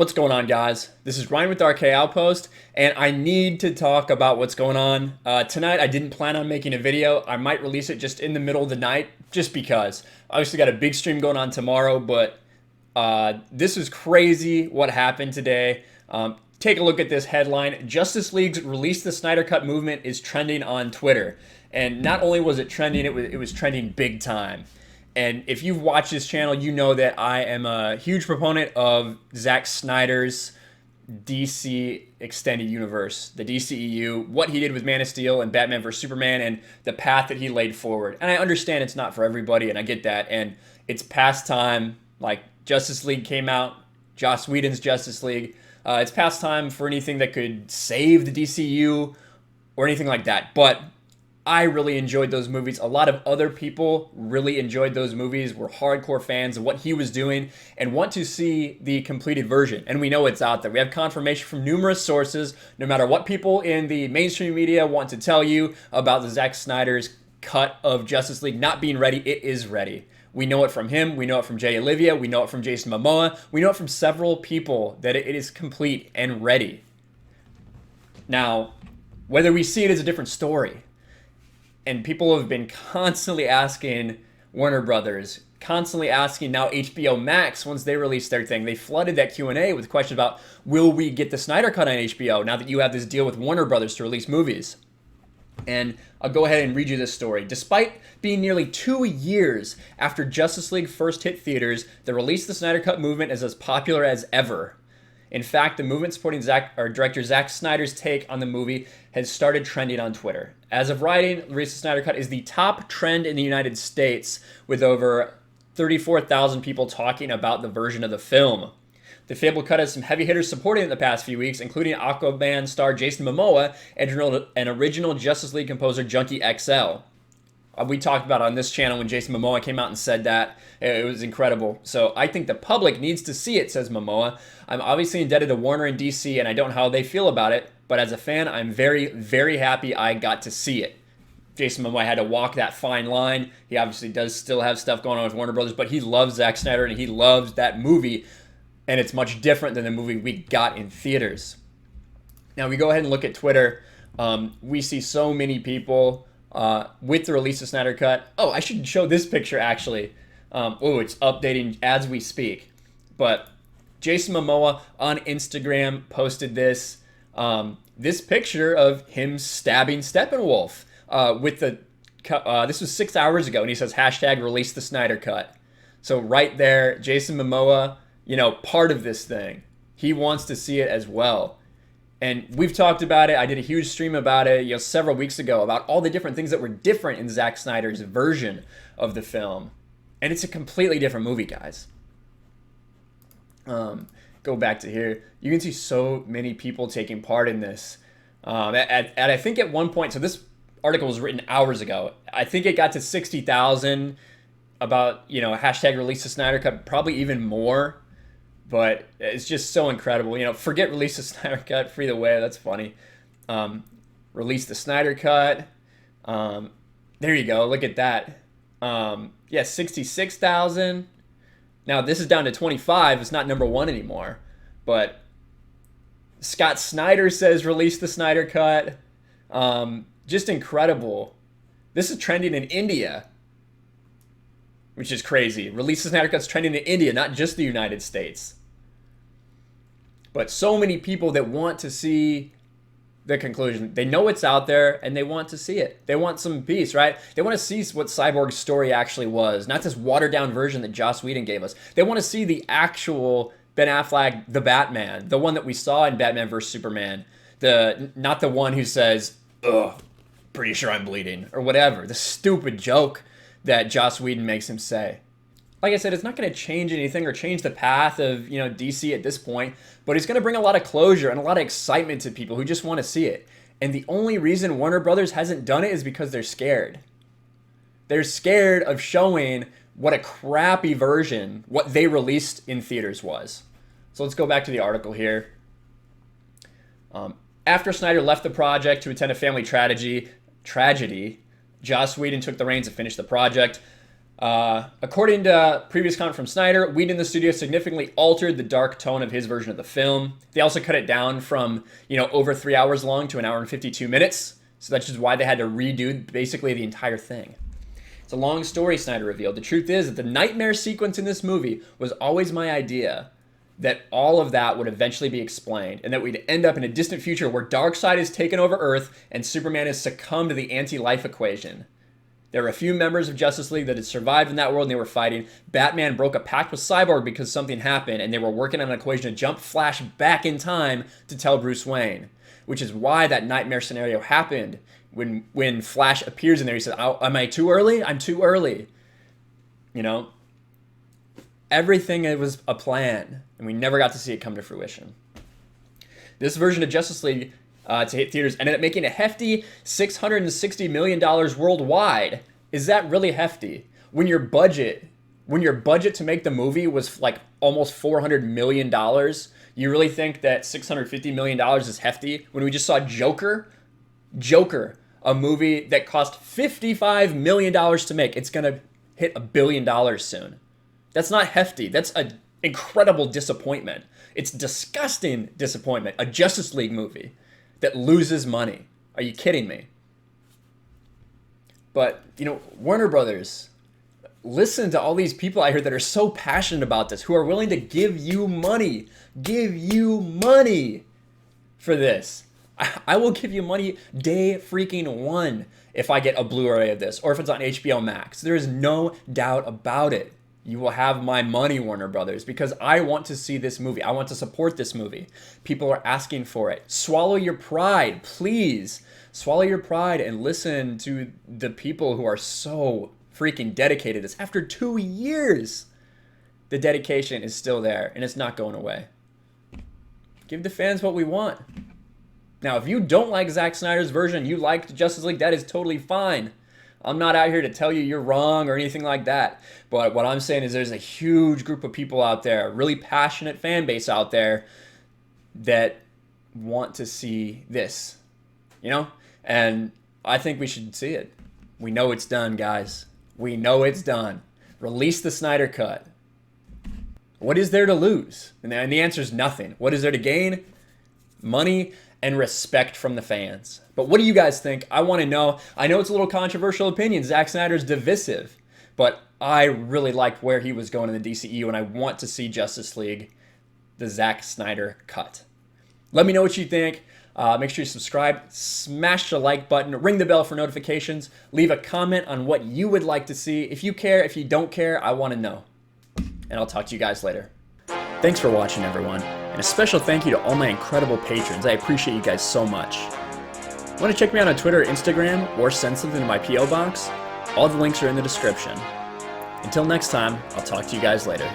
What's going on, guys? This is Ryan with RK Outpost, and I need to talk about what's going on. Tonight, I didn't plan on making a video. I might release it just in the middle of the night, just because. Obviously, got a big stream going on tomorrow, but this is crazy what happened today. Take a look at this headline. Justice League's Release the Snyder Cut movement is trending on Twitter. And not only was it trending, it was trending big time. And if you've watched this channel, you know that I am a huge proponent of Zack Snyder's DC Extended Universe, the DCEU, what he did with Man of Steel and Batman vs. Superman, and the path that he laid forward. And I understand it's not for everybody, and I get that. And it's past time. Like, Justice League came out, Joss Whedon's Justice League. It's past time for anything that could save the DCU or anything like that. But I really enjoyed those movies. A lot of other people really enjoyed those movies, were hardcore fans of what he was doing, and want to see the completed version. And we know it's out there. We have confirmation from numerous sources. No matter what people in the mainstream media want to tell you about the Zack Snyder's cut of Justice League not being ready, it is ready. We know it from him. We know it from Jay Olivia. We know it from Jason Momoa. We know it from several people that it is complete and ready. Now, whether we see it as a different story. And people have been constantly asking Warner Brothers, constantly asking now HBO Max once they released their thing. They flooded that Q&A with questions about, will we get the Snyder Cut on HBO now that you have this deal with Warner Brothers to release movies? And I'll go ahead and read you this story. Despite being nearly 2 years after Justice League first hit theaters, the Release the Snyder Cut movement is as popular as ever. In fact, the movement supporting director Zack Snyder's take on the movie has started trending on Twitter. As of writing, Release the Snyder Cut is the top trend in the United States, with over 34,000 people talking about the version of the film. The fabled cut has some heavy hitters supporting it in the past few weeks, including Aquaman star Jason Momoa and original Justice League composer Junkie XL. We talked about it on this channel when Jason Momoa came out and said that. It was incredible. So I think the public needs to see it, says Momoa. I'm obviously indebted to Warner and DC, and I don't know how they feel about it, but as a fan, I'm very, very happy I got to see it. Jason Momoa had to walk that fine line. He obviously does still have stuff going on with Warner Brothers, but he loves Zack Snyder, and he loves that movie, and it's much different than the movie we got in theaters. Now, we go ahead and look at Twitter. We see so many people with the Release of Snyder Cut. Oh, I should show this picture, actually. It's updating as we speak. But Jason Momoa on Instagram posted this picture of him stabbing Steppenwolf with the this was 6 hours ago, and he says hashtag Release the Snyder Cut. So right there, Jason Momoa, part of this thing. He wants to see it as well. And we've talked about it. I did a huge stream about it, several weeks ago, about all the different things that were different in Zack Snyder's version of the film. And it's a completely different movie, guys. Go back to here. You can see so many people taking part in this. I think at one point, so this article was written hours ago. I think it got to 60,000 about, hashtag Release the Snyder Cut, probably even more. But it's just so incredible. Forget Release the Snyder Cut, free the way. That's funny. Release the Snyder Cut. There you go. Look at that. 66,000. Now, this is down to 25. It's not number one anymore. But Scott Snyder says Release the Snyder Cut. Just incredible. This is trending in India, which is crazy. Release the Snyder Cut's trending in India, not just the United States. But so many people that want to see the conclusion. They know it's out there, and they want to see it. They want some peace, right? They want to see what Cyborg's story actually was, not this watered-down version that Joss Whedon gave us. They want to see the actual Ben Affleck, the Batman, the one that we saw in Batman vs. Superman, not the one who says, "Ugh, pretty sure I'm bleeding," or whatever. The stupid joke that Joss Whedon makes him say. Like I said, it's not going to change anything or change the path of DC at this point, but it's going to bring a lot of closure and a lot of excitement to people who just want to see it. And the only reason Warner Brothers hasn't done it is because they're scared. They're scared of showing what a crappy version, what they released in theaters was. So let's go back to the article here. After Snyder left the project to attend a family tragedy, Joss Whedon took the reins and finished the project. According to previous comment from Snyder, Whedon in the studio significantly altered the dark tone of his version of the film. They also cut it down from, over 3 hours long to 1 hour and 52 minutes. So that's just why they had to redo basically the entire thing. It's a long story, Snyder revealed. The truth is that the nightmare sequence in this movie was always my idea, that all of that would eventually be explained, and that we'd end up in a distant future where Darkseid has taken over Earth and Superman has succumbed to the anti-life equation. There were a few members of Justice League that had survived in that world and they were fighting. Batman broke a pact with Cyborg because something happened, and they were working on an equation to jump Flash back in time to tell Bruce Wayne, which is why that nightmare scenario happened. When Flash appears in there, he said, "Oh, am I too early? I'm too early." Everything was a plan, and we never got to see it come to fruition. This version of Justice League to hit theaters ended up making a hefty $660 million worldwide. Is that really hefty? When your budget to make the movie was like almost $400 million, you really think that $650 million is hefty? When we just saw Joker, a movie that cost $55 million to make, it's going to hit $1 billion soon. That's not hefty. That's an incredible disappointment. It's disgusting disappointment. A Justice League movie that loses money. Are you kidding me? But, Warner Brothers, listen to all these people out here that are so passionate about this, who are willing to give you money for this. I will give you money day freaking one if I get a Blu-ray of this, or if it's on HBO Max. There is no doubt about it. You will have my money, Warner Brothers, because I want to see this movie. I want to support this movie. People are asking for it. Swallow your pride, please. Swallow your pride and listen to the people who are so freaking dedicated to this. After 2 years, the dedication is still there, and it's not going away. Give the fans what we want. Now, if you don't like Zack Snyder's version, you liked Justice League, that is totally fine. I'm not out here to tell you you're wrong or anything like that. But what I'm saying is there's a huge group of people out there, a really passionate fan base out there that want to see this, And I think we should see it. We know it's done, guys. We know it's done. Release the Snyder Cut. What is there to lose? And the answer is nothing. What is there to gain? Money and respect from the fans. But what do you guys think? I want to know. I know it's a little controversial opinion. Zack Snyder's divisive, but I really liked where he was going in the DCEU, and I want to see Justice League, the Zack Snyder Cut. Let me know what you think. Make sure you subscribe, smash the like button, ring the bell for notifications, leave a comment on what you would like to see. If you care, if you don't care, I want to know. And I'll talk to you guys later. Thanks for watching, everyone. And a special thank you to all my incredible patrons. I appreciate you guys so much. Want to check me out on Twitter or Instagram, or send something to my P.O. box? All the links are in the description. Until next time, I'll talk to you guys later.